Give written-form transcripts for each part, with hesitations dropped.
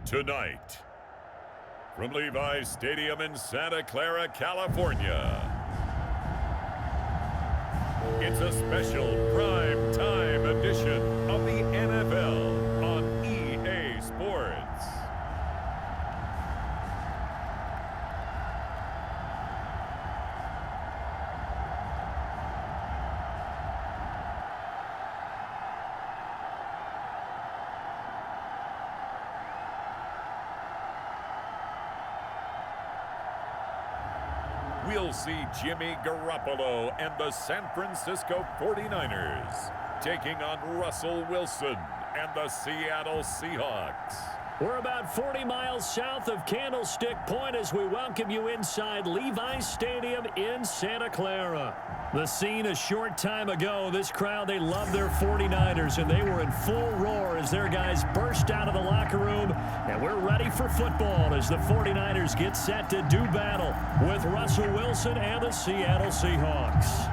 Tonight, from Levi's Stadium in Santa Clara, California, it's a special prime time edition of the NFL on EA Sports. We'll see Jimmy Garoppolo and the San Francisco 49ers taking on Russell Wilson and the Seattle Seahawks. We're about 40 miles south of Candlestick Point as we welcome you inside Levi's Stadium in Santa Clara. The scene a short time ago, this crowd, they love their 49ers, and they were in full roar as their guys burst out of the locker room. And we're ready for football as the 49ers get set to do battle with Russell Wilson and the Seattle Seahawks.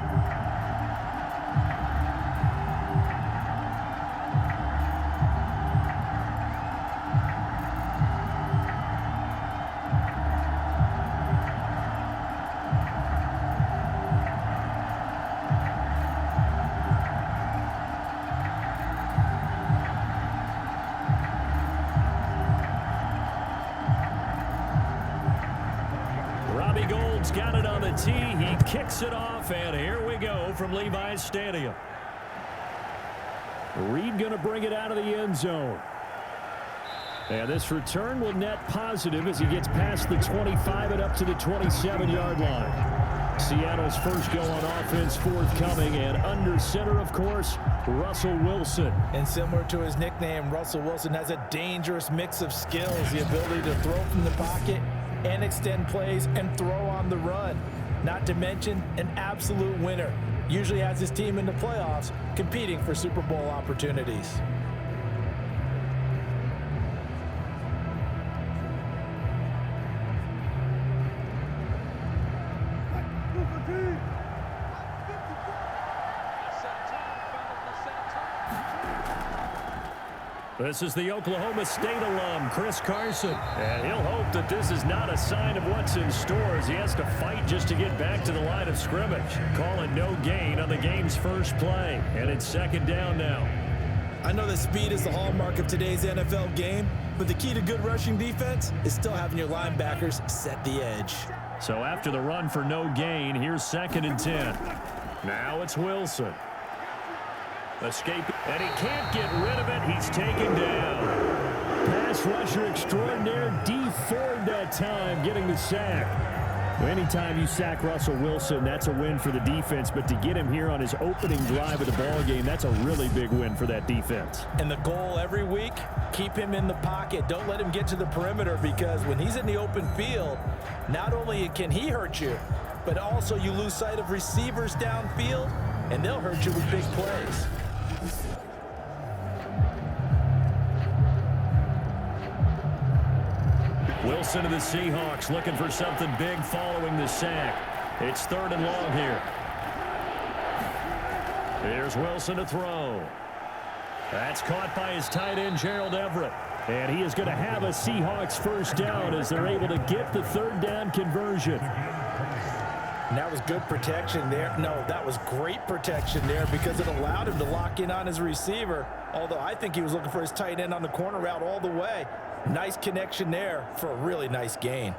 Got it on the tee. He kicks it off, and here we go from Levi's Stadium. Reed going to bring it out of the end zone. And this return will net positive as he gets past the 25 and up to the 27-yard line. Seattle's first go on offense forthcoming, and under center, of course, Russell Wilson. And similar to his nickname, Russell Wilson has a dangerous mix of skills, the ability to throw from the pocket and extend plays and throw on the run. Not to mention an absolute winner. Usually has his team in the playoffs competing for Super Bowl opportunities. This is the Oklahoma State alum, Chris Carson. And he'll hope that this is not a sign of what's in store as he has to fight just to get back to the line of scrimmage. Call it no gain on the game's first play. And it's second down now. I know that speed is the hallmark of today's NFL game, but the key to good rushing defense is still having your linebackers set the edge. So after the run for no gain, here's 2nd and 10. Now it's Wilson. Escape, and he can't get rid of it. He's taken down. Pass rusher extraordinaire, Dee Ford that time, getting the sack. Anytime you sack Russell Wilson, that's a win for the defense, but to get him here on his opening drive of the ball game, that's a really big win for that defense. And the goal every week, keep him in the pocket. Don't let him get to the perimeter, because when he's in the open field, not only can he hurt you, but also you lose sight of receivers downfield, and they'll hurt you with big plays. Wilson of the Seahawks looking for something big following the sack. It's 3rd and long here. Here's Wilson to throw. That's caught by his tight end, Gerald Everett. And he is going to have a Seahawks first down as they're able to get the 3rd down conversion. And that was good protection there. No, that was great protection there because it allowed him to lock in on his receiver. Although I think he was looking for his tight end on the corner route all the way. Nice connection there for a really nice gain.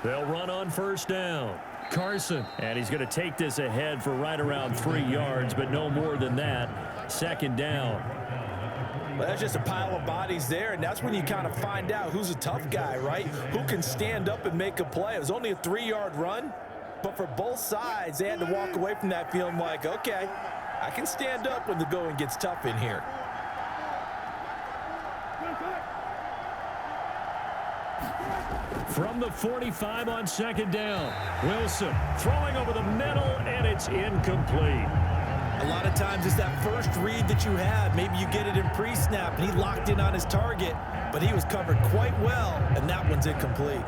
They'll run on first down. Carson, and he's going to take this ahead for right around 3 yards, but no more than that. 2nd down. Well, that's just a pile of bodies there, and that's when you kind of find out who's a tough guy, right? Who can stand up and make a play. It was only a 3-yard run, but for both sides, they had to walk away from that feeling like, okay, I can stand up when the going gets tough in here. From the 45 on 2nd down, Wilson throwing over the middle, and it's incomplete. A lot of times it's that first read that you have. Maybe you get it in pre-snap, and he locked in on his target, but he was covered quite well, and that one's incomplete.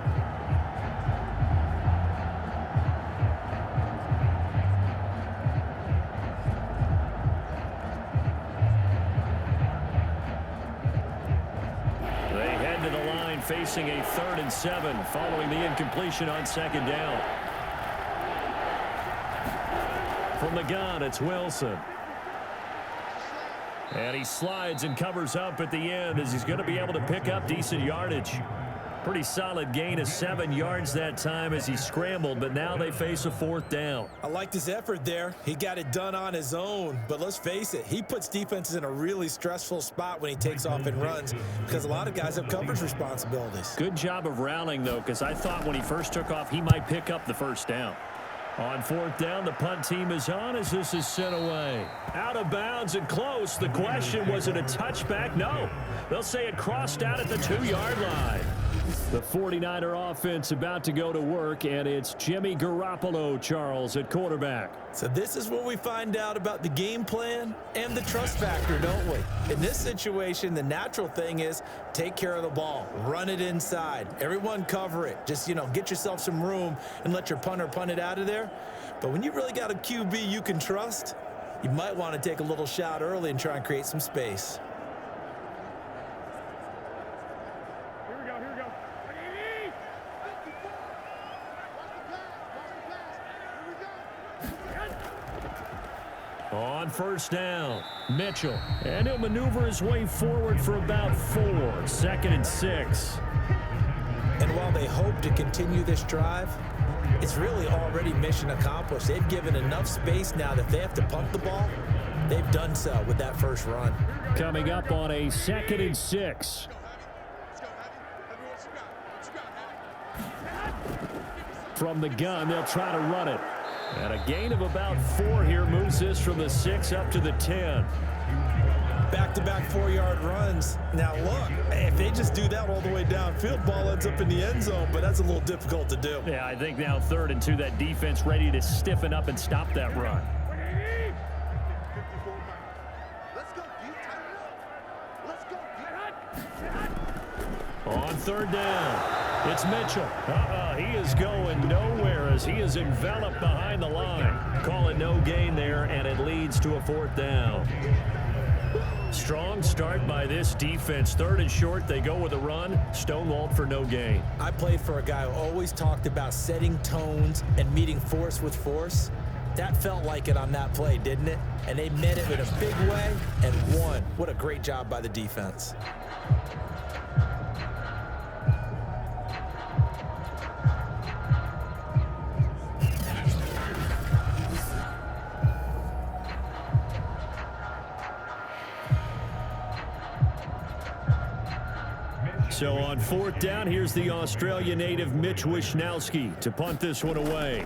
They head to the line facing a 3rd and 7 following the incompletion on 2nd down. From the gun, it's Wilson. And he slides and covers up at the end as he's going to be able to pick up decent yardage. Pretty solid gain of 7 yards that time as he scrambled, but now they face a 4th down. I liked his effort there. He got it done on his own, but let's face it, he puts defenses in a really stressful spot when he takes off and runs because a lot of guys have coverage responsibilities. Good job of rallying, though, because I thought when he first took off, he might pick up the 1st down. On 4th down, the punt team is on as this is sent away. Out of bounds and close. The question, was it a touchback? No. They'll say it crossed out at the 2-yard line. The 49er offense about to go to work, and it's Jimmy Garoppolo, Charles, at quarterback. So this is where we find out about the game plan and the trust factor, don't we? In this situation, the natural thing is take care of the ball, run it inside. Everyone cover it. Just, get yourself some room and let your punter punt it out of there. But when you really got a QB you can trust, you might want to take a little shot early and try and create some space. On 1st down, Mitchell. And he'll maneuver his way forward for about 4. 2nd and 6. And while they hope to continue this drive, it's really already mission accomplished. They've given enough space now that if they have to punt the ball, they've done so with that first run. Coming up on a 2nd and 6. From the gun, they'll try to run it. And a gain of about 4 here moves this from the 6 up to the 10. Back-to-back 4-yard runs. Now, look, if they just do that all the way downfield, ball ends up in the end zone, but that's a little difficult to do. Yeah, I think now 3rd and 2, that defense ready to stiffen up and stop that run. On 3rd down, it's Mitchell. He is going nowhere as he is enveloped behind the line. Call it no gain there, and it leads to a 4th down. Strong start by this defense. 3rd and short, they go with a run. Stonewalled for no gain. I played for a guy who always talked about setting tones and meeting force with force. That felt like it on that play, didn't it? And they met it in a big way and won. What a great job by the defense. So on 4th down, here's the Australia native Mitch Wishnowsky to punt this one away.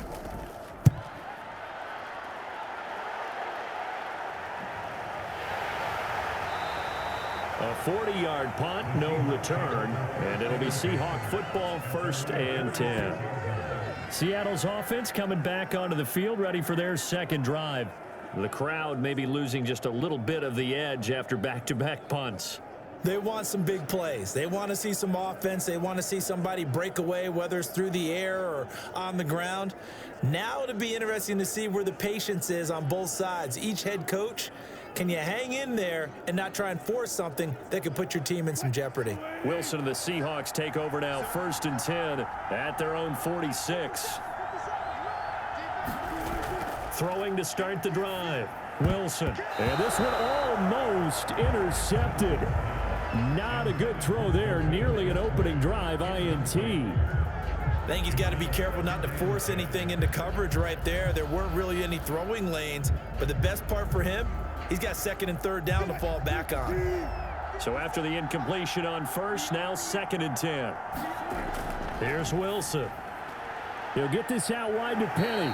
A 40-yard punt, no return, and it'll be Seahawk football, 1st and 10. Seattle's offense coming back onto the field, ready for their 2nd drive. The crowd may be losing just a little bit of the edge after back-to-back punts. They want some big plays. They want to see some offense. They want to see somebody break away, whether it's through the air or on the ground. Now it'll be interesting to see where the patience is on both sides. Each head coach, can you hang in there and not try and force something that could put your team in some jeopardy? Wilson and the Seahawks take over now, 1st and 10 at their own 46. Throwing to start the drive. Wilson. And this one almost intercepted. Not a good throw there. Nearly an opening drive INT. I think he's got to be careful not to force anything into coverage right there. There weren't really any throwing lanes. But the best part for him, he's got 2nd and 3rd down to fall back on. So after the incompletion on 1st, now 2nd and 10. Here's Wilson. He'll get this out wide to Penny.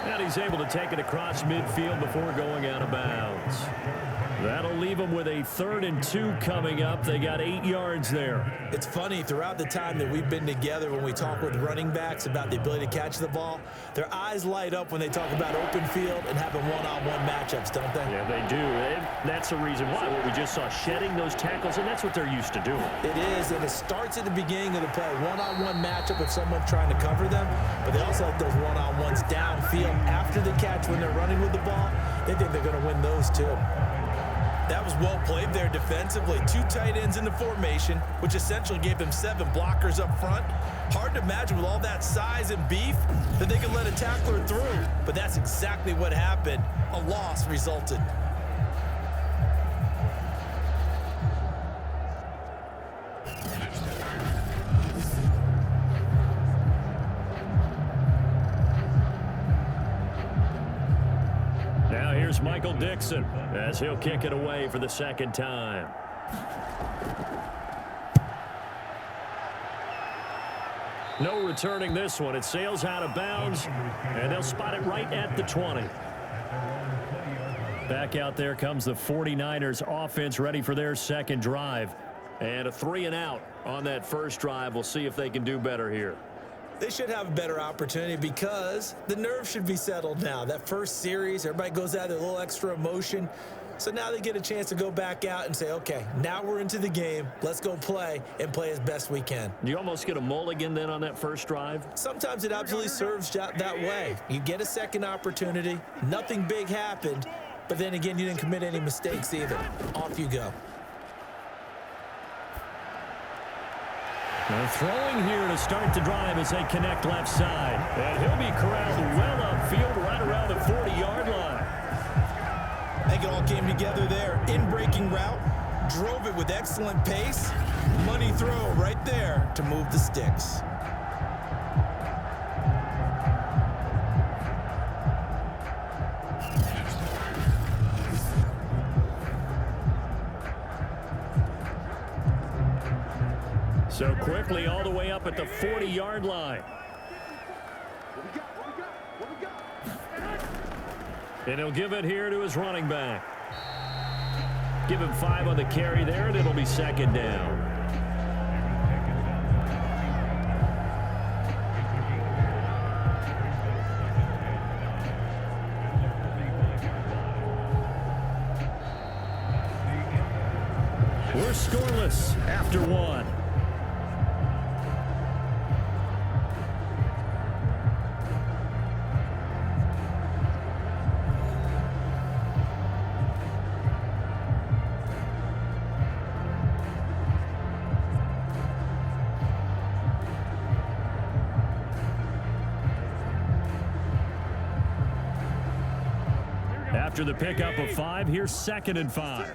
And he's able to take it across midfield before going out of bounds. That'll leave them with a 3rd and 2 coming up. They got 8 yards there. It's funny, throughout the time that we've been together, when we talk with running backs about the ability to catch the ball, their eyes light up when they talk about open field and having one-on-one matchups, don't they? Yeah, they do. That's the reason why. What we just saw, shedding those tackles, and that's what they're used to doing. It is, and it starts at the beginning of the play. One-on-one matchup with someone trying to cover them, but they also like those one-on-ones downfield after the catch when they're running with the ball. They think they're going to win those too. That was well played there defensively. 2 tight ends in the formation, which essentially gave them 7 blockers up front. Hard to imagine with all that size and beef that they could let a tackler through, but that's exactly what happened. A loss resulted. Now here's Michael Dixon as he'll kick it away for the 2nd time. No returning this one. It sails out of bounds, and they'll spot it right at the 20. Back out there comes the 49ers offense, ready for their 2nd drive. And a 3-and-out on that first drive. We'll see if they can do better here. They should have a better opportunity because the nerves should be settled now. That first series, everybody goes out with a little extra emotion. So now they get a chance to go back out and say, okay, now we're into the game. Let's go play and play as best we can. Do you almost get a mulligan then on that first drive? Sometimes it absolutely serves that way. You get a second opportunity. Nothing big happened. But then again, you didn't commit any mistakes either. Off you go. They're throwing here to start the drive as they connect left side. And he'll be corralled well upfield right around the 40-yard line. I think it all came together there. In-breaking route. Drove it with excellent pace. Money throw right there to move the sticks. So quickly all the way up at the 40-yard line. And he'll give it here to his running back. Give him 5 on the carry there, and it'll be 2nd down. We're scoreless after 1. After the pickup of 5, here's 2nd and 5.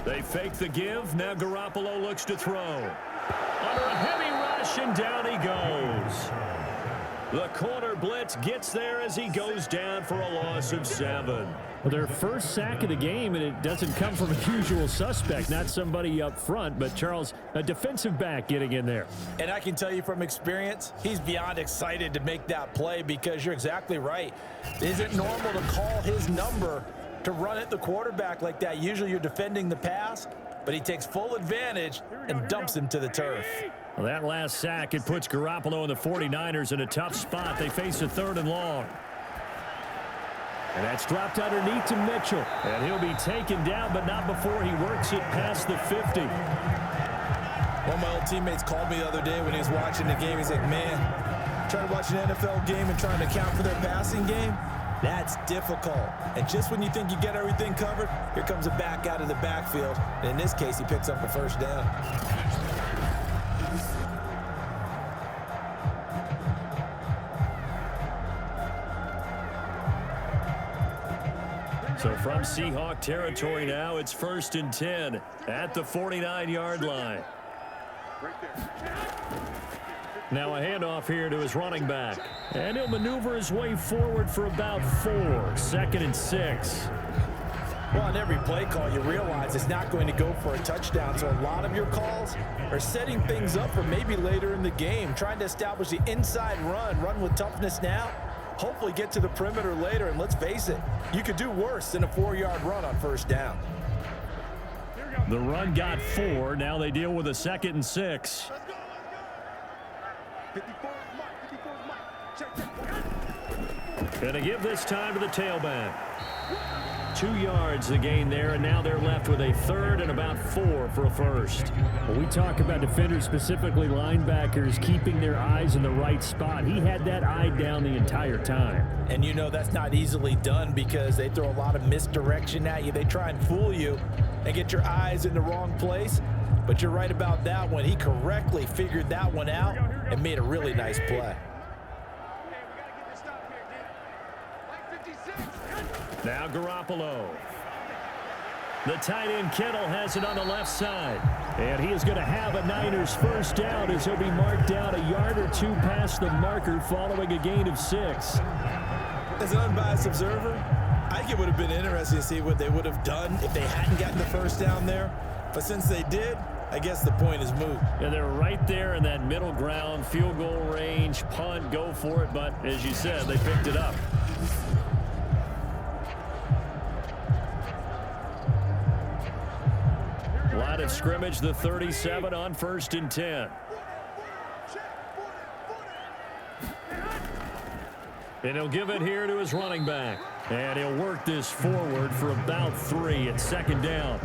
They fake the give. Now Garoppolo looks to throw. Under a heavy rush, and down he goes. The corner blitz gets there as he goes down for a loss of 7. Well, their first sack of the game, and it doesn't come from a usual suspect, not somebody up front, but Charles, a defensive back getting in there. And I can tell you from experience, he's beyond excited to make that play because you're exactly right. Is it normal to call his number to run at the quarterback like that? Usually you're defending the pass, but he takes full advantage and dumps him to the turf. Well, that last sack, it puts Garoppolo and the 49ers in a tough spot. They face a 3rd and long. And that's dropped underneath to Mitchell. And he'll be taken down, but not before he works it past the 50. One of my old teammates called me the other day when he was watching the game. He's like, man, trying to watch an NFL game and trying to account for their passing game, that's difficult. And just when you think you get everything covered, here comes a back out of the backfield. And in this case, he picks up a 1st down. So from Seahawk territory now, it's 1st and 10 at the 49-yard line. Now a handoff here to his running back. And he'll maneuver his way forward for about 4. 2nd and 6. Well, on every play call, you realize it's not going to go for a touchdown. So a lot of your calls are setting things up for maybe later in the game, trying to establish the inside run with toughness now. hopefully get to the perimeter later, and let's face it, you could do worse than a 4-yard run on first down. The run got 4. Now they deal with a 2nd and 6. Gonna give this time to the tailback. 2 yards the gain there, and now they're left with a 3rd and about 4 for a first. Well, we talk about defenders, specifically linebackers, keeping their eyes in the right spot. He had that eye down the entire time. And you know that's not easily done because they throw a lot of misdirection at you. They try and fool you and get your eyes in the wrong place. But you're right about that one. He correctly figured that one out and made a really nice play. Now Garoppolo. The tight end Kittle has it on the left side. And he is going to have a Niners first down as he'll be marked out a yard or 2 past the marker following a gain of 6. As an unbiased observer, I think it would have been interesting to see what they would have done if they hadn't gotten the first down there. But since they did, I guess the point is moot. Yeah, they're right there in that middle ground, field goal range, punt, go for it. But as you said, they picked it up. Line of scrimmage, the 37 on 1st and 10. And he'll give it here to his running back. And he'll work this forward for about 3 at 2nd down.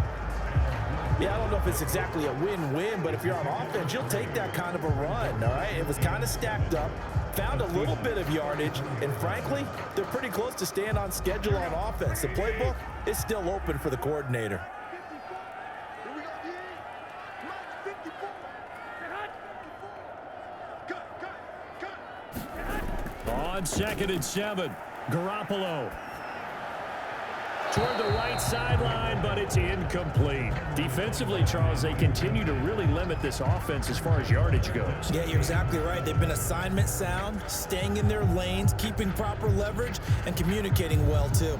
Yeah, I don't know if it's exactly a win-win, but if you're on offense, you'll take that kind of a run, all right? It was kind of stacked up, found a little bit of yardage, and frankly, they're pretty close to staying on schedule on offense. The playbook is still open for the coordinator. On 2nd and 7, Garoppolo. Toward the right sideline, but it's incomplete. Defensively, Charles, they continue to really limit this offense as far as yardage goes. Yeah, you're exactly right. They've been assignment sound, staying in their lanes, keeping proper leverage, and communicating well, too.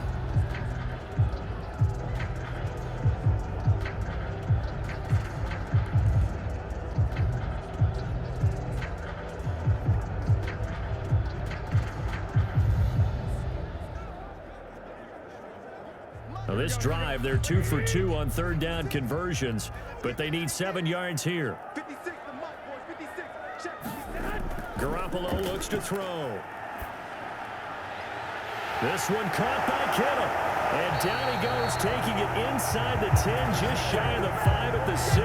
Now this drive, they're 2 for 2 on 3rd down conversions, but they need 7 yards here. Garoppolo looks to throw. This one caught by Kittle. And down he goes, taking it inside the 10, just shy of the 5 at the 6.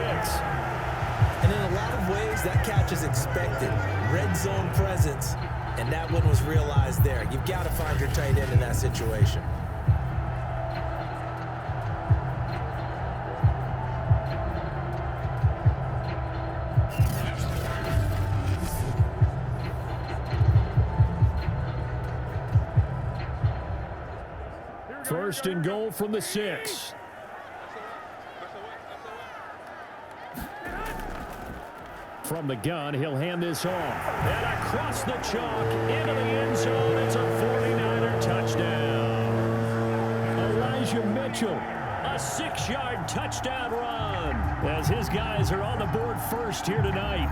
And in a lot of ways, that catch is expected. Red zone presence, and that one was realized there. You've got to find your tight end in that situation. First and goal from the 6. From the gun, he'll hand this off. And across the chalk, into the end zone. It's a 49er touchdown. Elijah Mitchell, a 6-yard touchdown run. As his guys are on the board first here tonight.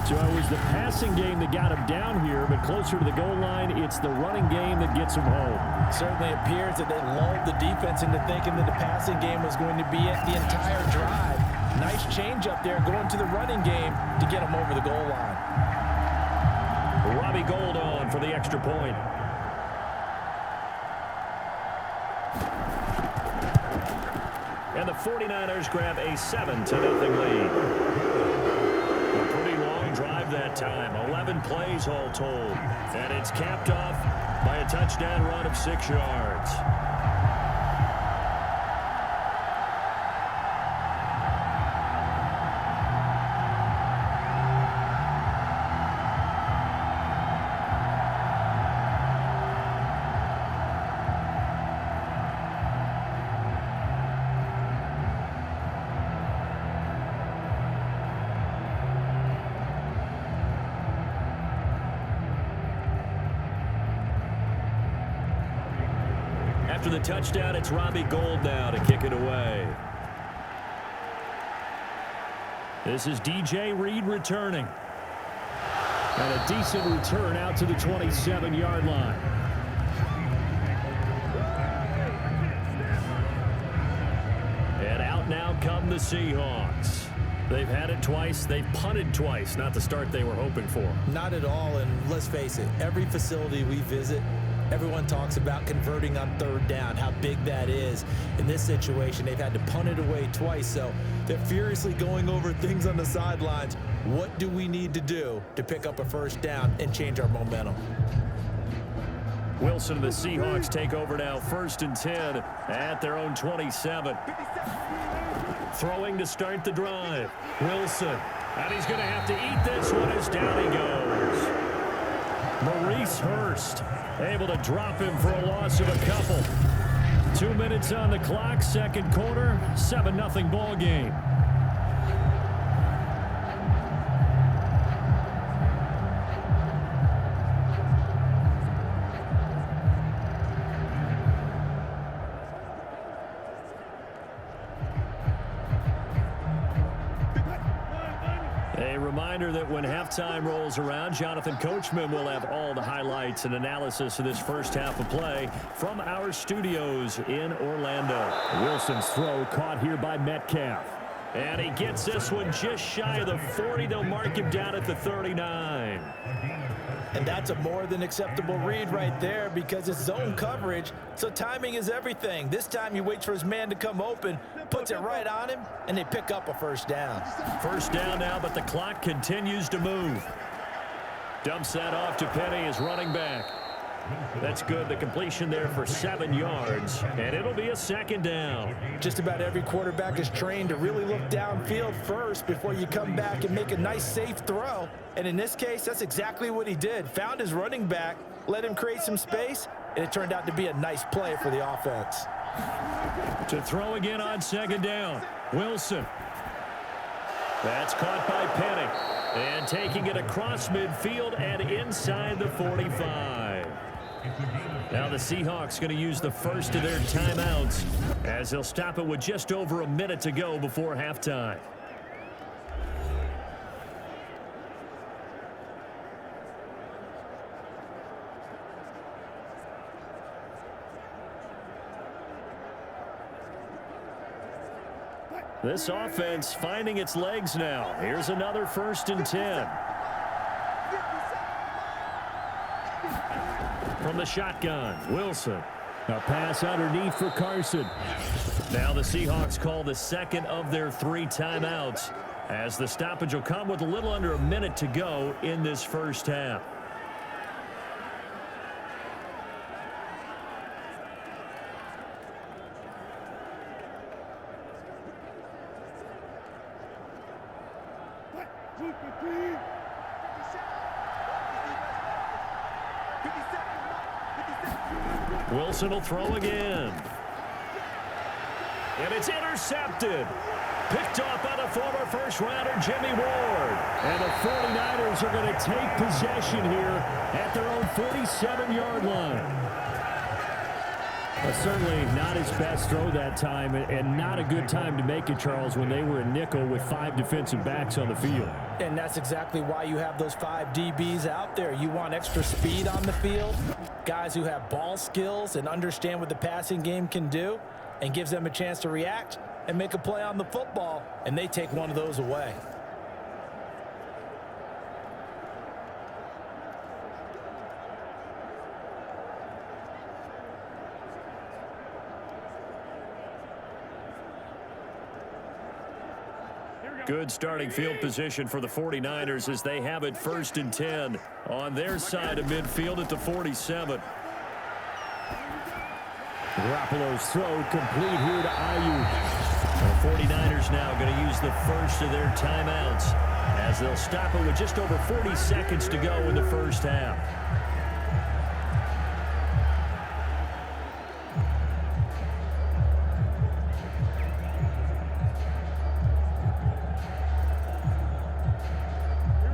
So it was the passing game that got him down here, but closer to the goal line, it's the running game that gets him home. Certainly appears that they lulled the defense into thinking that the passing game was going to be it the entire drive. Nice change up there going to the running game to get him over the goal line. Robbie Gould on for the extra point. And the 49ers grab a 7-0 lead. A pretty long drive that time. 11 plays all told. And it's capped off by a touchdown run of 6 yards. After the touchdown, it's Robbie Gould now to kick it away. This is DJ Reed returning. And a decent return out to the 27-yard line. come the Seahawks. They've had it twice. They've punted twice. Not the start they were hoping for. Not at all, and let's face it, every facility we visit, everyone talks about converting on third down, how big that is. In this situation, they've had to punt it away twice, so they're furiously going over things on the sidelines. What do we need to do to pick up a first down and change our momentum? Wilson and the Seahawks take over now, 1st and 10 at their own 27. Throwing to start the drive. Wilson. And he's going to have to eat this one as down he goes. Maurice Hurst able to drop him for a loss of a couple. 2 minutes on the clock, second quarter, 7-0 ball game. A reminder that when halftime rolls around, Jonathan Coachman will have all the highlights and analysis of this first half of play from our studios in Orlando. Wilson's throw caught here by Metcalf. And he gets this one just shy of the 40. They'll mark him down at the 39. And that's a more than acceptable read right there because it's zone coverage, so timing is everything. This time he waits for his man to come open, puts it right on him, and they pick up a first down. First down now, but the clock continues to move. Dumps that off to Penny as running back. That's good. The completion there for 7 yards, and it'll be a second down. Just about every quarterback is trained to really look downfield first before you come back and make a nice, safe throw. And in this case, that's exactly what he did. Found his running back, let him create some space, and it turned out to be a nice play for the offense. To throw again on second down, Wilson. That's caught by Penny. And taking it across midfield and inside the 45. Now the Seahawks going to use the first of their timeouts as they'll stop it with just over a minute to go before halftime. This offense finding its legs now. Here's another 1st and 10. From the shotgun, Wilson. A pass underneath for Carson. Now the Seahawks call the second of their 3 timeouts as the stoppage will come with a little under a minute to go in this first half. Wilson will throw again. And it's intercepted. Picked off by the former first-rounder Jimmy Ward. And the 49ers are going to take possession here at their own 47-yard line. Certainly not his best throw that time, and not a good time to make it, Charles, when they were in nickel with 5 defensive backs on the field. And that's exactly why you have those 5 DBs out there. You want extra speed on the field, guys who have ball skills and understand what the passing game can do, and gives them a chance to react and make a play on the football, and they take one of those away. Good starting field position for the 49ers as they have it 1st and 10 on their side of midfield at the 47. Garoppolo's throw complete here to Ayuk. The 49ers now going to use the first of their timeouts as they'll stop it with just over 40 seconds to go in the first half.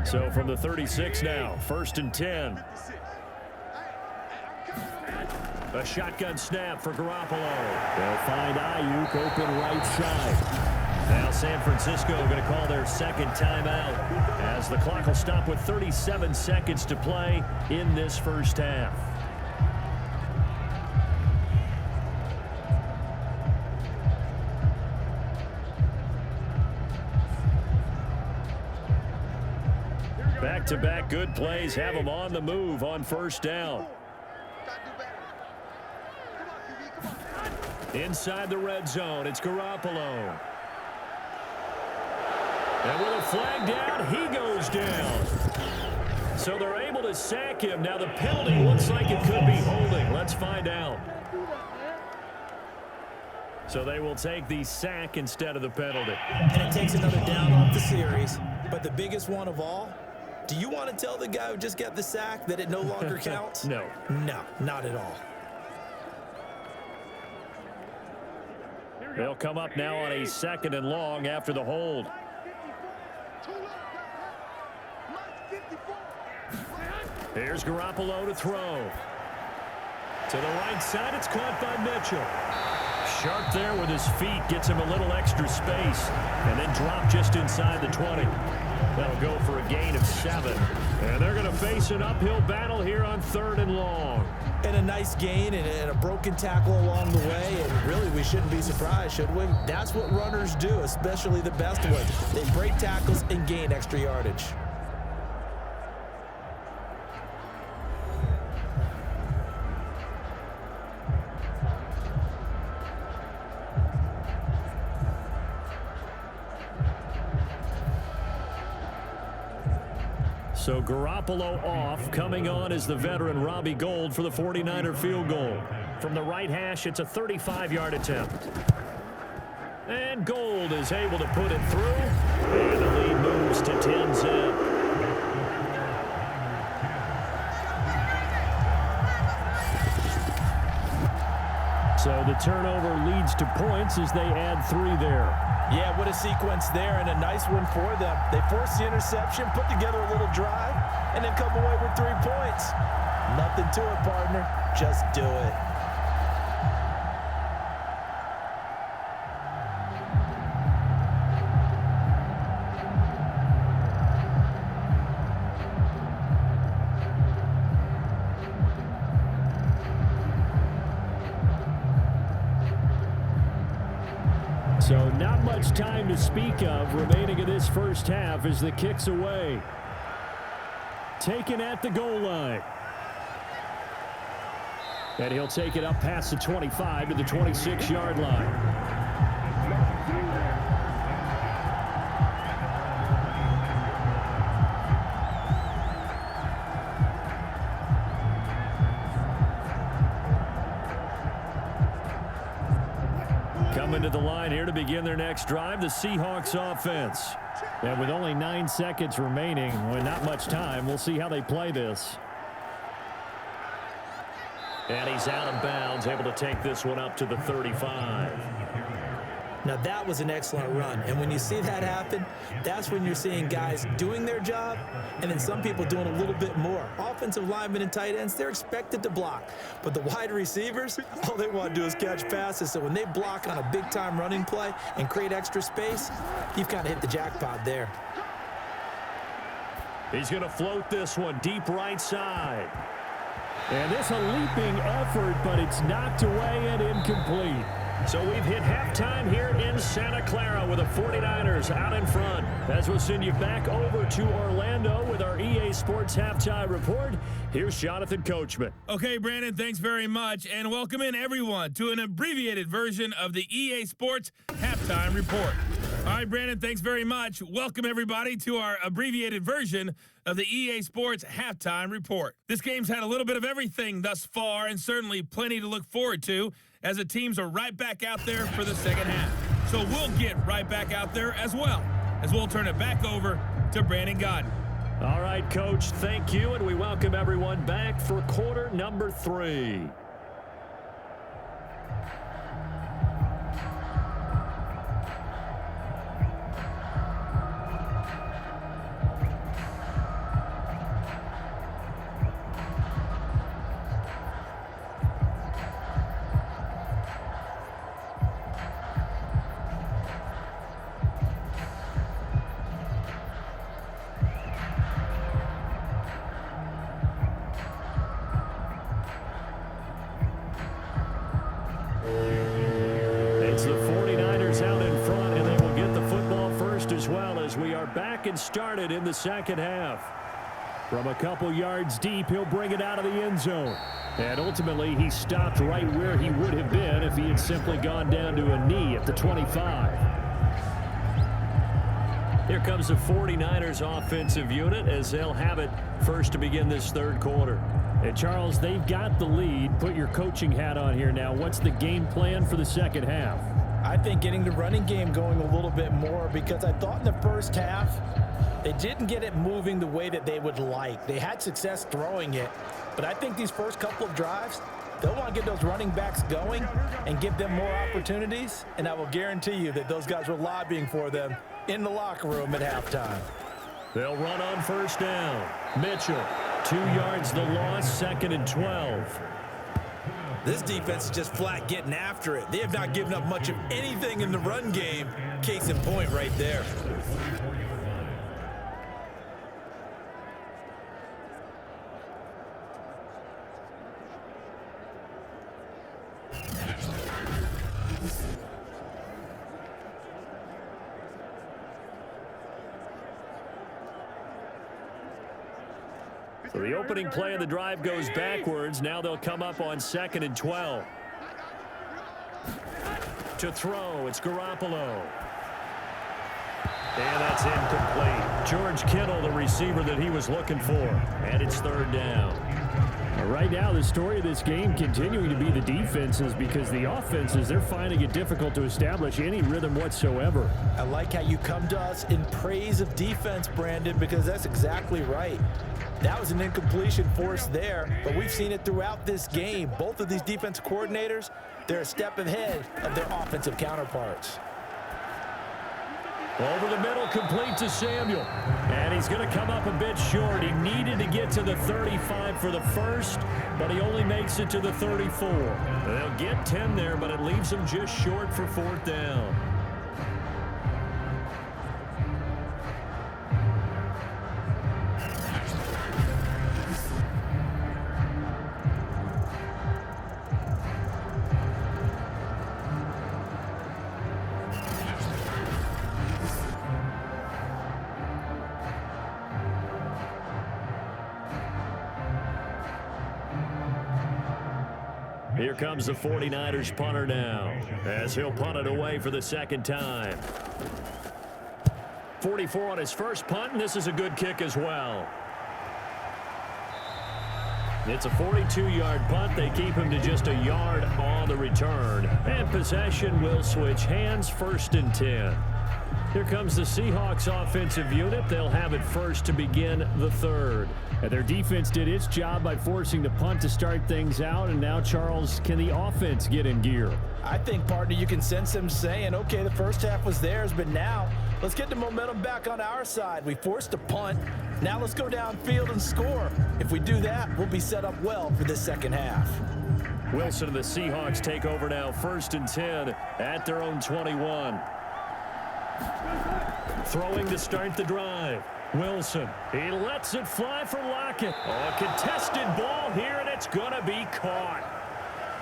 So from the 36 now, 1st and 10. A shotgun snap for Garoppolo. They'll find Ayuk open right side. Now San Francisco going to call their second timeout as the clock will stop with 37 seconds to play in this first half. back-to-back good plays have them on the move on first down. Inside the red zone, it's Garoppolo. And with a flag down, he goes down. So they're able to sack him. Now the penalty looks like it could be holding. Let's find out. So they will take the sack instead of the penalty. And it takes another down off the series. But the biggest one of all, do you want to tell the guy who just got the sack that it no longer counts? No. No, not at all. They'll come up now on a 2nd and long after the hold. Here's Garoppolo to throw. To the right side, it's caught by Mitchell. Sharp there with his feet, gets him a little extra space, and then drop just inside the 20. That'll go for a gain of 7. And they're going to face an uphill battle here on 3rd and long. And a nice gain and a broken tackle along the way, and really we shouldn't be surprised, should we? That's what runners do, especially the best ones. They break tackles and gain extra yardage. So Garoppolo off. Coming on is the veteran Robbie Gould for the 49er field goal. From the right hash, it's a 35-yard attempt. And Gould is able to put it through. And the lead moves to 10-zip. So the turnover leads to points as they add 3 there. Yeah, what a sequence there, and a nice one for them. They force the interception, put together a little drive, and then come away with 3 points. Nothing to it, partner. Just do it. So not much time to speak of remaining in this first half as the kick's away. Taken at the goal line. And he'll take it up past the 25 to the 26-yard line. Coming to the line here to begin their next drive, the Seahawks offense. And with only 9 seconds remaining, with not much time, we'll see how they play this. And he's out of bounds, able to take this one up to the 35. Now that was an excellent run, and when you see that happen, that's when you're seeing guys doing their job and then some people doing a little bit more. Offensive linemen and tight ends, they're expected to block, but the wide receivers, all they want to do is catch passes. So when they block on a big-time running play and create extra space, you've kind of hit the jackpot there. He's going to float this one deep right side. And this a leaping effort, but it's knocked away and incomplete. So we've hit halftime here in Santa Clara with the 49ers out in front. As we'll send you back over to Orlando with our EA Sports Halftime Report, here's Jonathan Coachman. Okay, Brandon, thanks very much, and welcome in everyone to an abbreviated version of the EA Sports Halftime Report. All right, Brandon, thanks very much. Welcome everybody to our abbreviated version of the EA Sports Halftime Report. This game's had a little bit of everything thus far, and certainly plenty to look forward to, as the teams are right back out there for the second half. So we'll get right back out there as well, as we'll turn it back over to Brandon Godden. All right, Coach, thank you, and we welcome everyone back for quarter number 3. It's the 49ers out in front, and they will get the football first as well, as we are back and started in the second half. From a couple yards deep, he'll bring it out of the end zone. And ultimately, he stopped right where he would have been if he had simply gone down to a knee at the 25. Here comes the 49ers offensive unit as they'll have it first to begin this third quarter. And Charles, they've got the lead. Put your coaching hat on here now. What's the game plan for the second half? I think getting the running game going a little bit more, because I thought in the first half they didn't get it moving the way that they would like. They had success throwing it, but I think these first couple of drives, they'll want to get those running backs going and give them more opportunities, and I will guarantee you that those guys were lobbying for them in the locker room at halftime. They'll run on first down. Mitchell, 2 yards the loss, 2nd and 12. This defense is just flat getting after it. They have not given up much of anything in the run game. Case in point right there. So the opening play of the drive goes backwards. Now they'll come up on 2nd and 12. To throw, it's Garoppolo. And that's incomplete. George Kittle, the receiver that he was looking for. And it's 3rd down. Right now, the story of this game continuing to be the defenses, because the offenses, they're finding it difficult to establish any rhythm whatsoever. I like how you come to us in praise of defense, Brandon, because that's exactly right. That was an incompletion forced there, but we've seen it throughout this game. Both of these defensive coordinators, they're a step ahead of their offensive counterparts. Over the middle, complete to Samuel. And he's going to come up a bit short. He needed to get to the 35 for the first, but he only makes it to the 34. They'll get 10 there, but it leaves him just short for 4th down. Here comes the 49ers punter now, as he'll punt it away for the 2nd time. 44 on his first punt, and this is a good kick as well. It's a 42-yard punt. They keep him to just a yard on the return. And possession will switch hands, 1st and 10. Here comes the Seahawks offensive unit. They'll have it first to begin the third. And their defense did its job by forcing the punt to start things out. And now, Charles, can the offense get in gear? I think, partner, you can sense them saying, okay, the first half was theirs, but now let's get the momentum back on our side. We forced a punt. Now let's go downfield and score. If we do that, we'll be set up well for the second half. Wilson and the Seahawks take over now, 1st and 10 at their own 21. Throwing to start the drive. Wilson, he lets it fly for Lockett. A contested ball here, and it's going to be caught.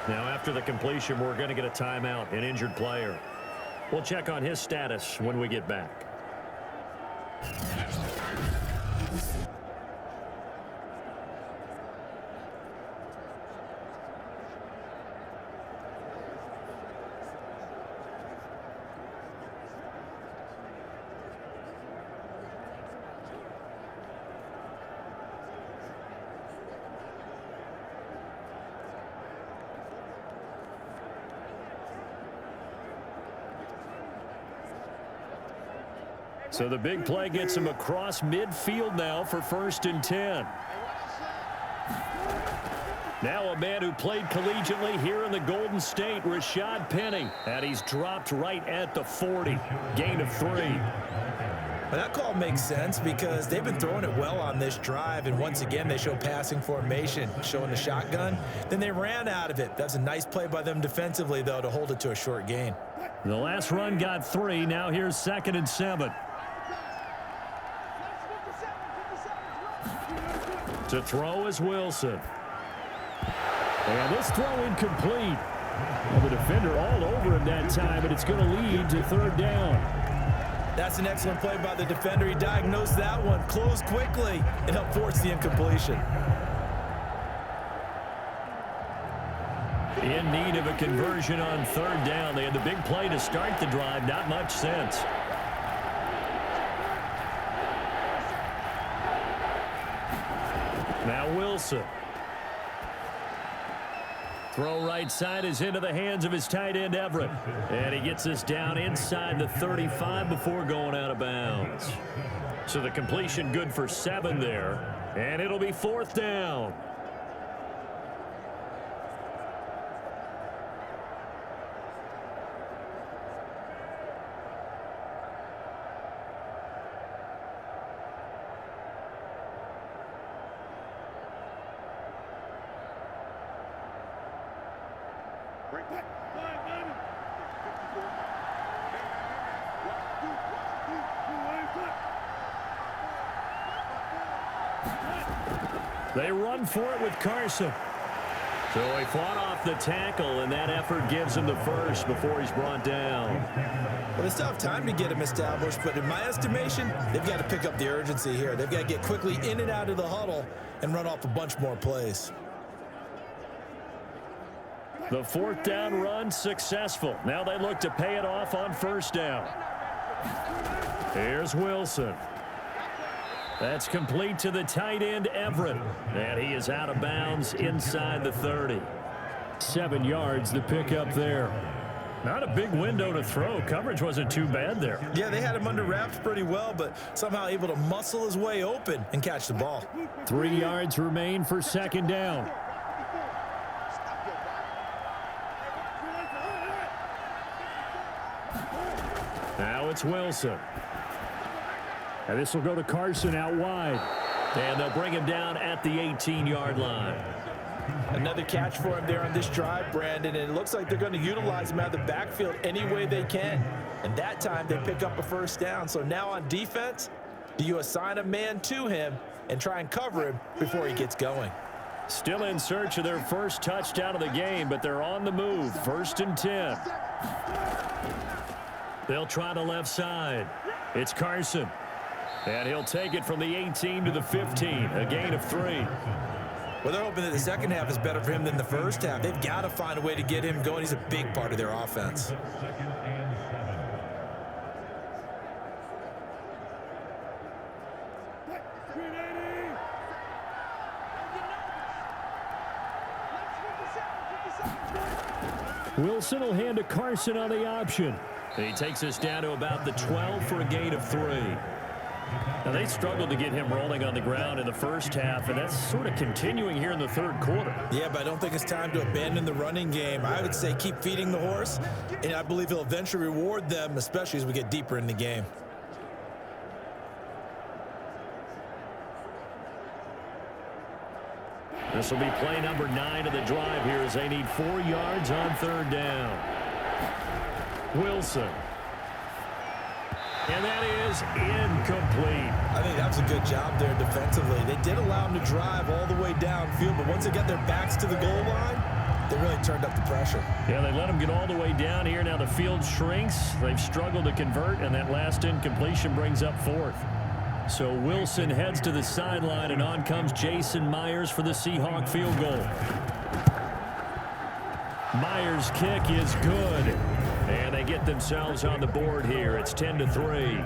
Now, after the completion, we're going to get a timeout, an injured player. We'll check on his status when we get back. So the big play gets him across midfield now for 1st and 10. Now a man who played collegiately here in the Golden State, Rashad Penny. And he's dropped right at the 40. Gain of 3. But that call makes sense because they've been throwing it well on this drive, and once again they show passing formation, showing the shotgun. Then they ran out of it. That's a nice play by them defensively, though, to hold it to a short gain. The last run got 3. Now here's 2nd and 7. To throw is Wilson. And this throw incomplete. And the defender all over him that time, but it's going to lead to 3rd down. That's an excellent play by the defender. He diagnosed that one, closed quickly, and helped force the incompletion. In need of a conversion on third down. They had the big play to start the drive. Not much sense. Now Wilson. Throw right side is into the hands of his tight end, Everett. And he gets us down inside the 35 before going out of bounds. So the completion good for 7 there. And it'll be 4th down. They run for it with Carson. So he fought off the tackle, and that effort gives him the first before he's brought down. Well, they still have time to get him established, but in my estimation, they've got to pick up the urgency here. They've got to get quickly in and out of the huddle and run off a bunch more plays. The 4th down run successful. Now they look to pay it off on 1st down. Here's Wilson. That's complete to the tight end, Everett. And he is out of bounds inside the 30. 7 yards, the pickup there. Not a big window to throw. Coverage wasn't too bad there. Yeah, they had him under wraps pretty well, but somehow able to muscle his way open and catch the ball. 3 yards remain for 2nd down. Now it's Wilson. And this will go to Carson out wide. And they'll bring him down at the 18-yard line. Another catch for him there on this drive, Brandon, and it looks like they're going to utilize him out of the backfield any way they can. And that time they pick up a 1st down. So now on defense, do you assign a man to him and try and cover him before he gets going? Still in search of their first touchdown of the game, but they're on the move. 1st and 10. They'll try the left side. It's Carson. And he'll take it from the 18 to the 15, a gain of 3. Well, they're hoping that the second half is better for him than the first half. They've got to find a way to get him going. He's a big part of their offense. Wilson will hand to Carson on the option. He takes us down to about the 12 for a gain of 3. Now, they struggled to get him rolling on the ground in the first half, and that's sort of continuing here in the 3rd quarter. Yeah, but I don't think it's time to abandon the running game. I would say keep feeding the horse, and I believe he'll eventually reward them, especially as we get deeper in the game. This will be play number 9 of the drive here as they need 4 yards on 3rd down. Wilson. And that is incomplete. I think that was a good job there defensively. They did allow him to drive all the way downfield, but once they got their backs to the goal line, they really turned up the pressure. Yeah, they let him get all the way down here. Now the field shrinks. They've struggled to convert, and that last incompletion brings up 4th. So Wilson heads to the sideline, and on comes Jason Myers for the Seahawk field goal. Myers' kick is good. And they get themselves on the board here. It's 10-3.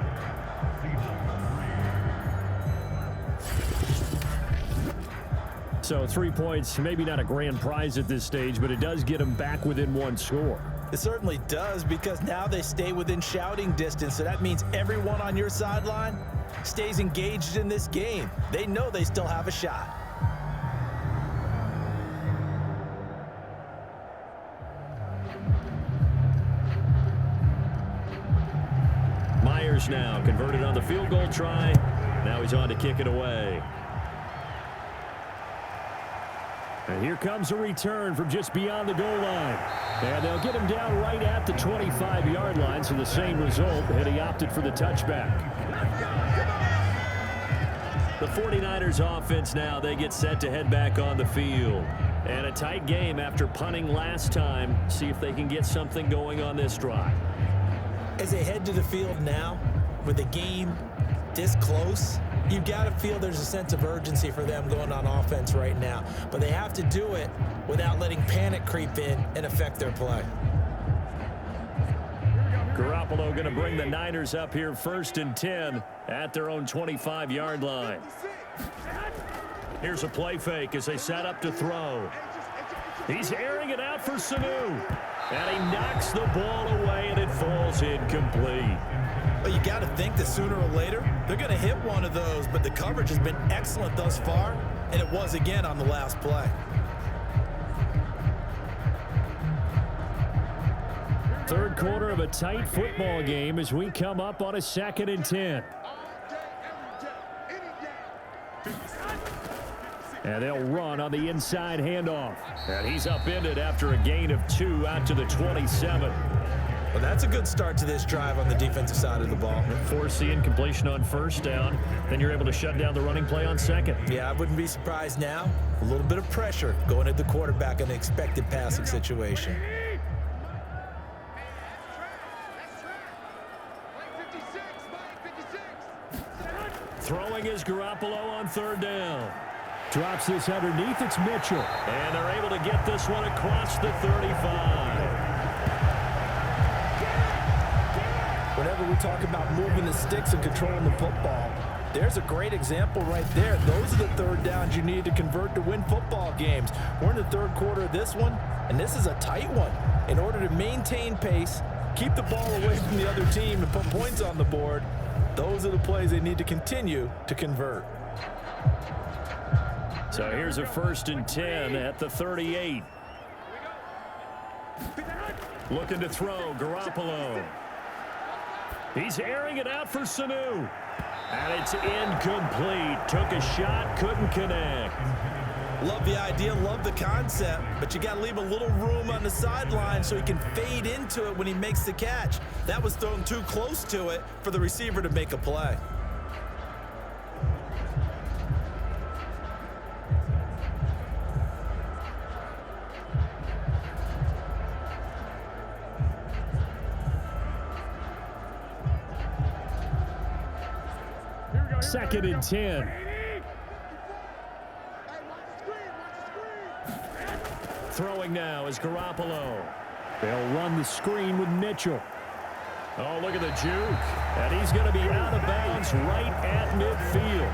So 3 points, maybe not a grand prize at this stage, but it does get them back within 1 score. It certainly does, because now they stay within shouting distance. So that means everyone on your sideline stays engaged in this game. They know they still have a shot. Myers now converted on the field goal try. Now he's on to kick it away. And here comes a return from just beyond the goal line. And they'll get him down right at the 25-yard line, so the same result, and he opted for the touchback. The 49ers offense now, they get set to head back on the field. And a tight game after punting last time. See if they can get something going on this drive. As they head to the field now, with a game this close, you've got to feel there's a sense of urgency for them going on offense right now. But they have to do it without letting panic creep in and affect their play. Garoppolo going to bring the Niners up here 1st and 10 at their own 25-yard line. Here's a play fake as they set up to throw. He's airing it out for Sanu. And he knocks the ball away, and it falls incomplete. Well, you got to think that sooner or later, they're going to hit one of those, but the coverage has been excellent thus far, and it was again on the last play. Third quarter of a tight football game as we come up on a 2nd and 10. And they'll run on the inside handoff. And he's upended after a gain of 2 out to the 27. Well, that's a good start to this drive on the defensive side of the ball. Force the incompletion on 1st down. Then you're able to shut down the running play on 2nd. Yeah, I wouldn't be surprised now. A little bit of pressure going at the quarterback in an expected passing situation. Throwing is Garoppolo on 3rd down. Drops this underneath. It's Mitchell. And they're able to get this one across the 35. Whenever we talk about moving the sticks and controlling the football, there's a great example right there. Those are the 3rd downs you need to convert to win football games. We're in the 3rd quarter of this one, and this is a tight one. In order to maintain pace, keep the ball away from the other team, and put points on the board, those are the plays they need to continue to convert. So here's a 1st and 10 at the 38. Looking to throw, Garoppolo. He's airing it out for Sanu. And it's incomplete. Took a shot, couldn't connect. Love the idea, love the concept, but you got to leave a little room on the sideline so he can fade into it when he makes the catch. That was thrown too close to it for the receiver to make a play. Second and 10. Throwing now is Garoppolo. They'll run the screen with Mitchell. Oh, look at the juke. And he's going to be out of bounds right at midfield.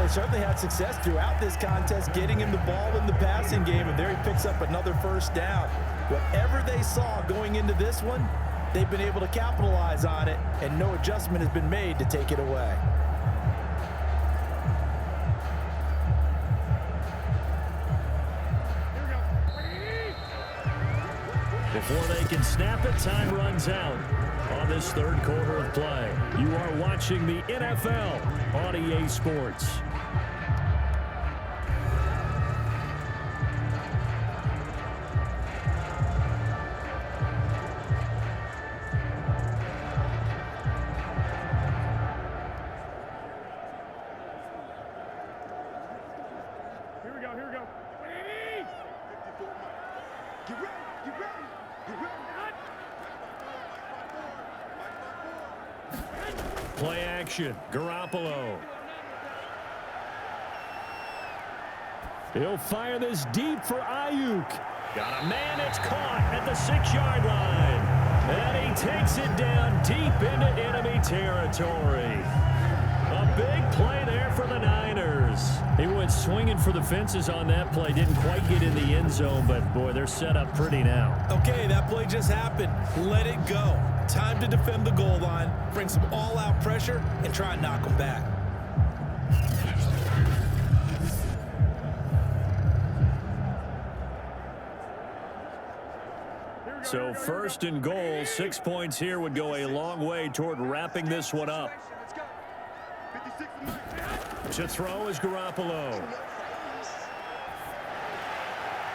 They certainly had success throughout this contest getting him the ball in the passing game, and there he picks up another 1st down. Whatever they saw going into this one, they've been able to capitalize on it, and no adjustment has been made to take it away. Before they can snap it, time runs out on this 3rd quarter of play. You are watching the NFL on EA Sports. Here we go. Get ready. Play action. Garoppolo. He'll fire this deep for Ayuk. Got a man. It's caught at the 6-yard line. And he takes it down deep into enemy territory. A big play there for the Niners. He went swinging for the fences on that play. Didn't quite get in the end zone, but, boy, they're set up pretty now. Okay, that play just happened. Let it go. Time to defend the goal line, bring some all-out pressure, and try and knock them back. So 1st and goal, 6 points here would go a long way toward wrapping this one up. To throw is Garoppolo.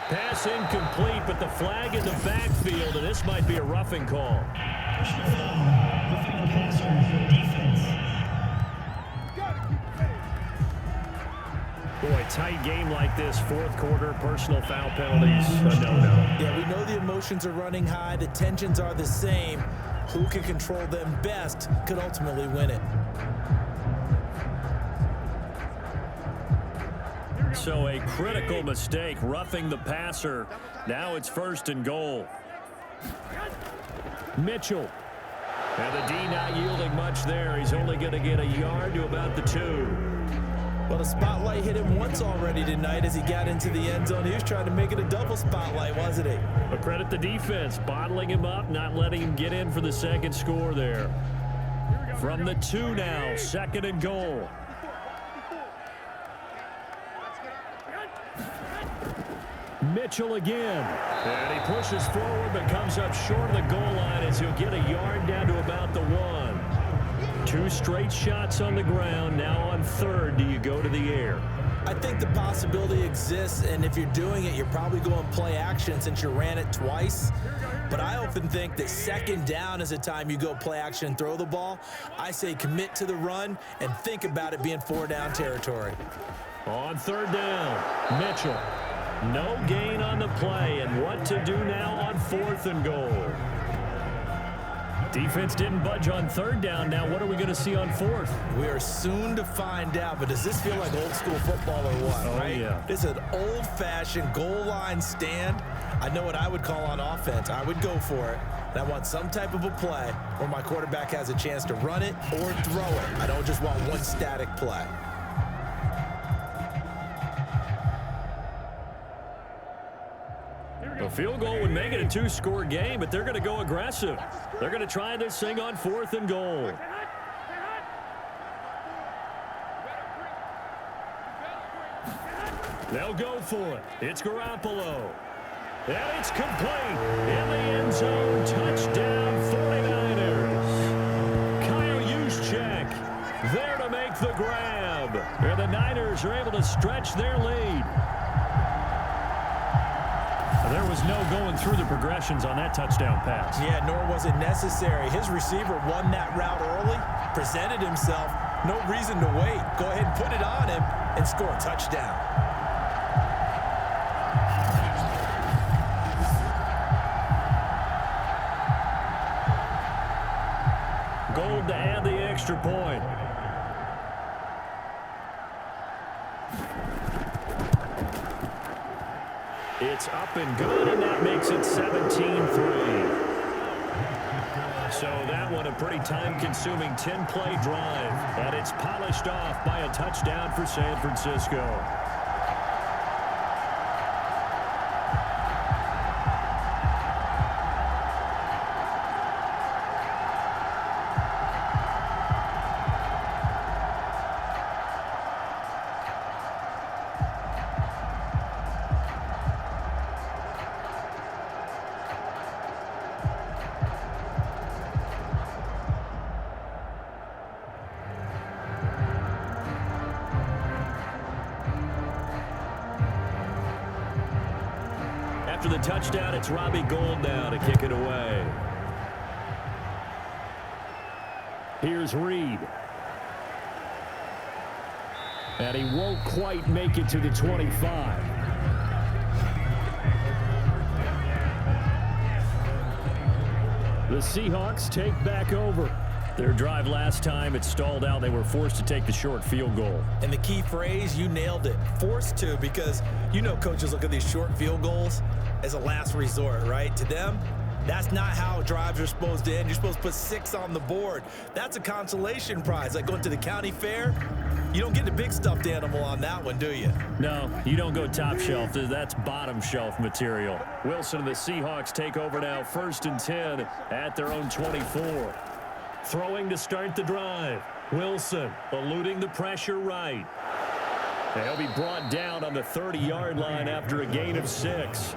Pass incomplete, but the flag in the backfield, and this might be a roughing call. Boy, tight game like this, 4th quarter, personal foul penalties, a no-no. Yeah, we know the emotions are running high, the tensions are the same, Who can control them best could ultimately win it. So a critical mistake, roughing the passer. Now it's 1st and goal. Mitchell. And the D not yielding much there. He's only going to get a yard to about the 2. Well, the spotlight hit him once already tonight as he got into the end zone. He was trying to make it a double spotlight, wasn't he? But credit the defense, bottling him up, not letting him get in for the second score there. From the 2 now, 2nd and goal. Mitchell again. And he pushes forward but comes up short of the goal line as he'll get a yard down to about the 1. 2 straight shots on the ground. Now on 3rd, do you go to the air? I think the possibility exists, and if you're doing it, you're probably going play action since you ran it twice. But I often think that 2nd down is a time you go play action and throw the ball. I say commit to the run and think about it being 4-down territory. On 3rd down, Mitchell. No gain on the play, and what to do now on 4th and goal. Defense didn't budge on 3rd down. Now what are we going to see on 4th? We are soon to find out, but does this feel like old school football or what? Oh, right? Yeah. This is an old-fashioned goal line stand. I know what I would call on offense. I would go for it. And I want some type of a play where my quarterback has a chance to run it or throw it. I don't just want one static play. A field goal would make it a 2-score game, but they're going to go aggressive. They're going to try this thing on 4th and goal. They'll go for it. It's Garoppolo. And it's complete. In the end zone, touchdown 49ers. Kyle Juszczyk there to make the grab. And the Niners are able to stretch their lead. There was no going through the progressions on that touchdown pass. Yeah, nor was it necessary. His receiver won that route early, presented himself. No reason to wait. Go ahead and put it on him and score a touchdown. Gold to add the extra point. It's up and good, and that makes it 17-3. So that one a pretty time-consuming 10-play drive, and it's polished off by a touchdown for San Francisco. After the touchdown, it's Robbie Gould now to kick it away. Here's Reed. And he won't quite make it to the 25. The Seahawks take back over. Their drive last time, it stalled out. They were forced to take the short field goal. And the key phrase, you nailed it. Forced to, because you know coaches look at these short field goals as a last resort, right? To them, that's not how drives are supposed to end. You're supposed to put 6 on the board. That's a consolation prize. Like going to the county fair, you don't get the big stuffed animal on that one, do you? No, you don't go top shelf. That's bottom shelf material. Wilson and the Seahawks take over now, 1st and 10 at their own 24. Throwing to start the drive. Wilson eluding the pressure right. And he'll be brought down on the 30-yard line after a gain of 6.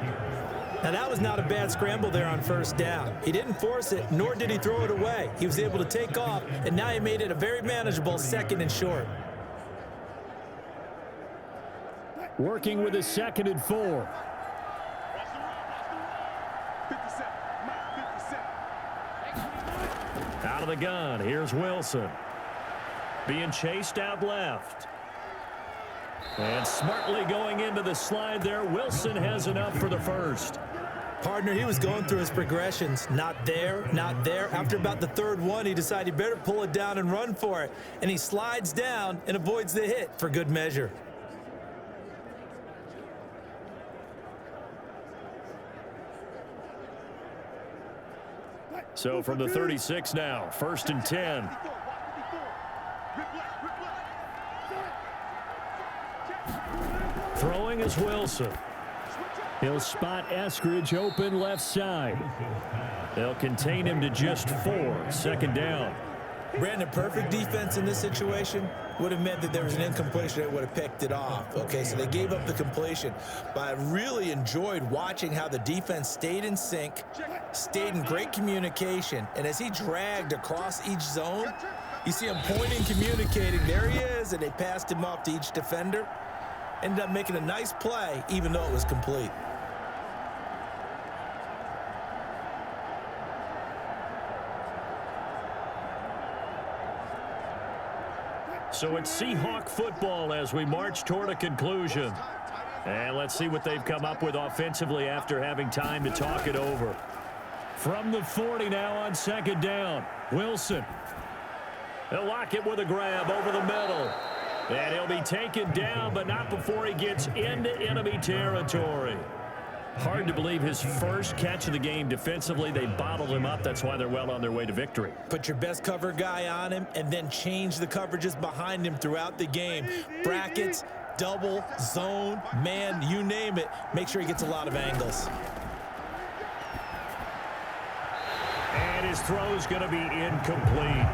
Now, that was not a bad scramble there on 1st down. He didn't force it, nor did he throw it away. He was able to take off, and now he made it a very manageable 2nd and short. Working with a 2nd and 4. Out of the gun, here's Wilson. Being chased out left. And smartly going into the slide there, Wilson has enough for the 1st. Partner, he was going through his progressions. Not there, not there. After about the third one, he decided he better pull it down and run for it. And he slides down and avoids the hit for good measure. So from the 36 now, 1st and 10. Throwing is Wilson. He'll spot Eskridge open left side. They'll contain him to just 4. 2nd down. Brandon, perfect defense in this situation would have meant that there was an incompletion that would have picked it off. Okay, so they gave up the completion. But I really enjoyed watching how the defense stayed in sync, stayed in great communication, and as he dragged across each zone, you see him pointing, communicating. There he is, and they passed him off to each defender. Ended up making a nice play, even though it was complete. So it's Seahawk football as we march toward a conclusion. And let's see what they've come up with offensively after having time to talk it over. From the 40 now on 2nd down. Wilson. They'll lock it with a grab over the middle. And he'll be taken down, but not before he gets into enemy territory. Hard to believe his first catch of the game defensively. They bottled him up. That's why they're well on their way to victory. Put your best cover guy on him and then change the coverages behind him throughout the game. Brackets, double, zone, man, you name it. Make sure he gets a lot of angles. And his throw's going to be incomplete.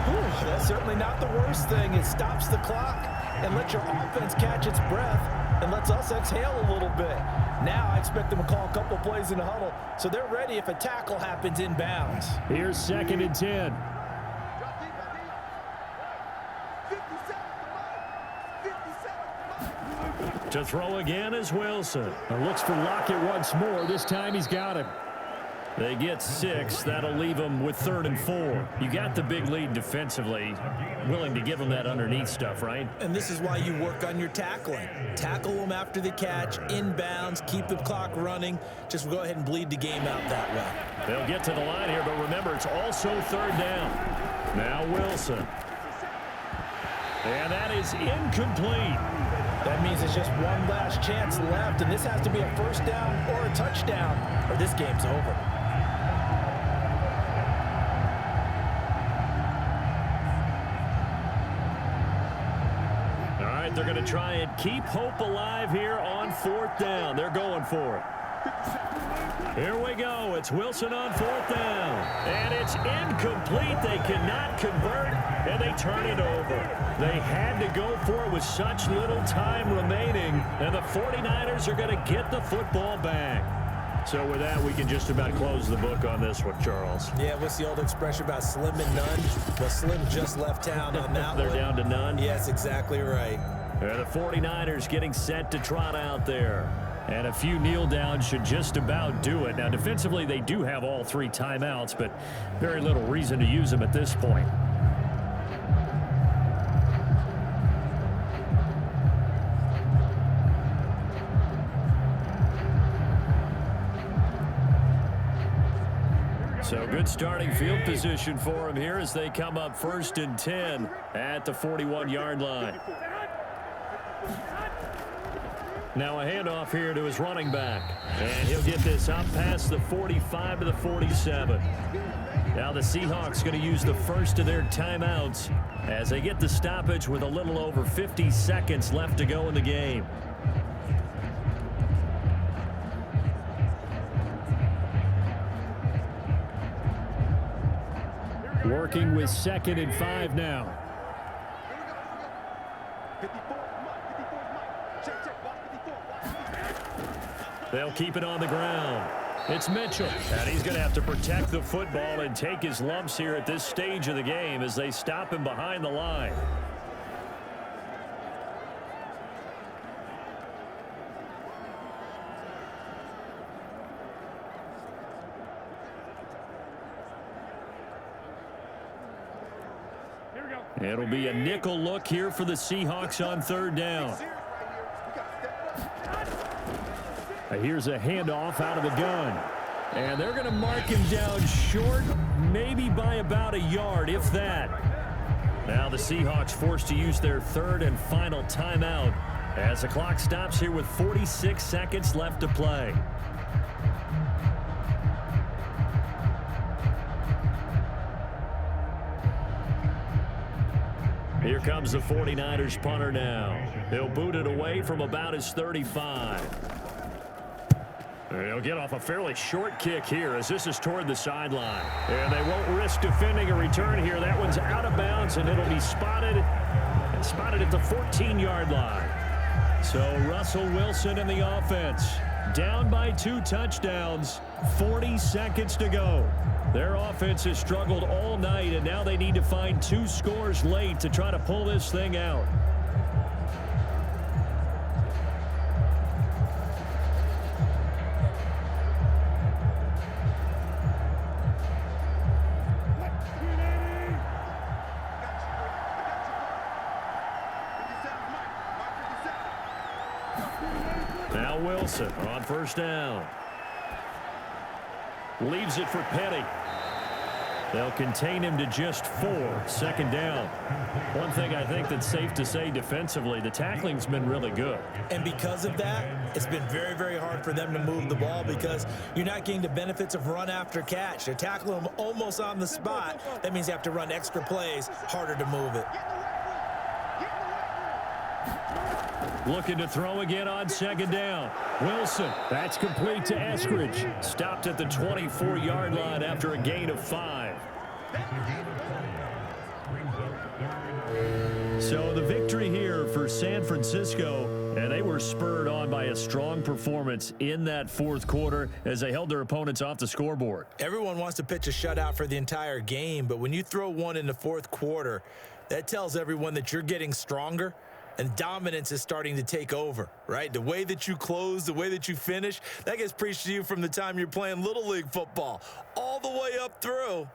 Ooh, that's certainly not the worst thing. It stops the clock and lets your offense catch its breath and lets us exhale a little bit. Now I expect them to call a couple plays in the huddle, so they're ready if a tackle happens inbounds. Here's 2nd and 10. To throw again is Wilson. Looks for Lockett once more. This time he's got him. They get 6. That'll leave them with 3rd and 4. You got the big lead defensively. Willing to give them that underneath stuff, right? And this is why you work on your tackling. Tackle them after the catch, inbounds, keep the clock running. Just go ahead and bleed the game out that way. They'll get to the line here, but remember, it's also 3rd down. Now Wilson. And that is incomplete. That means it's just one last chance left, and this has to be a 1st down or a touchdown, or this game's over. They're going to try and keep hope alive here on 4th down. They're going for it. Here we go. It's Wilson on 4th down. And it's incomplete. They cannot convert, and they turn it over. They had to go for it with such little time remaining, and the 49ers are going to get the football back. So with that, we can just about close the book on this one, Charles. Yeah, what's the old expression about slim and none? Well, Slim just left town on that They're one. down to none? Yes, exactly right. The 49ers getting set to trot out there. And a few kneel downs should just about do it. Now, defensively, they do have all 3 timeouts, but very little reason to use them at this point. So good starting field position for him here as they come up 1st and 10 at the 41-yard line. Now a handoff here to his running back. And he'll get this up past the 45 to the 47. Now the Seahawks going to use the first of their timeouts as they get the stoppage with a little over 50 seconds left to go in the game. Working with 2nd and 5 now. They'll keep it on the ground. It's Mitchell, and he's going to have to protect the football and take his lumps here at this stage of the game as they stop him behind the line. It'll be a nickel look here for the Seahawks on 3rd down. Here's a handoff out of the gun. And they're going to mark him down short, maybe by about a yard, if that. Now the Seahawks forced to use their third and final timeout as the clock stops here with 46 seconds left to play. Here comes the 49ers punter now. He'll boot it away from about his 35. He'll get off a fairly short kick here as this is toward the sideline. And they won't risk defending a return here. That one's out of bounds, and it'll be spotted at the 14-yard line. So Russell Wilson and the offense down by 2 touchdowns, 40 seconds to go. Their offense has struggled all night, and now they need to find 2 scores late to try to pull this thing out. Now Wilson on first down. Leaves it for Petty. They'll contain him to just 4. Second down. One thing I think that's safe to say defensively, the tackling's been really good. And because of that, it's been very, very hard for them to move the ball because you're not getting the benefits of run after catch. They're tackling them almost on the spot. That means you have to run extra plays, harder to move it. Looking to throw again on second down. Wilson, that's complete to Eskridge. Stopped at the 24-yard line after a gain of 5. So the victory here for San Francisco, and they were spurred on by a strong performance in that fourth quarter as they held their opponents off the scoreboard. Everyone wants to pitch a shutout for the entire game, but when you throw one in the fourth quarter, that tells everyone that you're getting stronger. And dominance is starting to take over, right? The way that you close, the way that you finish, that gets preached to you from the time you're playing Little League football all the way up through.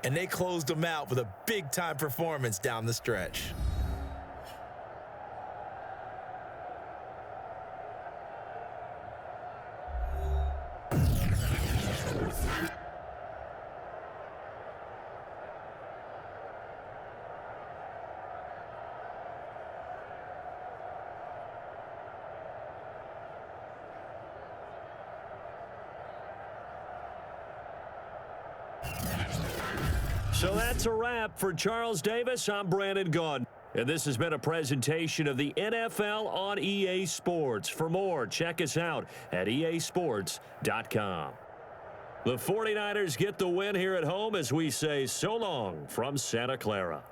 And they closed them out with a big-time performance down the stretch. So that's a wrap for Charles Davis. I'm Brandon Gunn. And this has been a presentation of the NFL on EA Sports. For more, check us out at easports.com. The 49ers get the win here at home as we say so long from Santa Clara.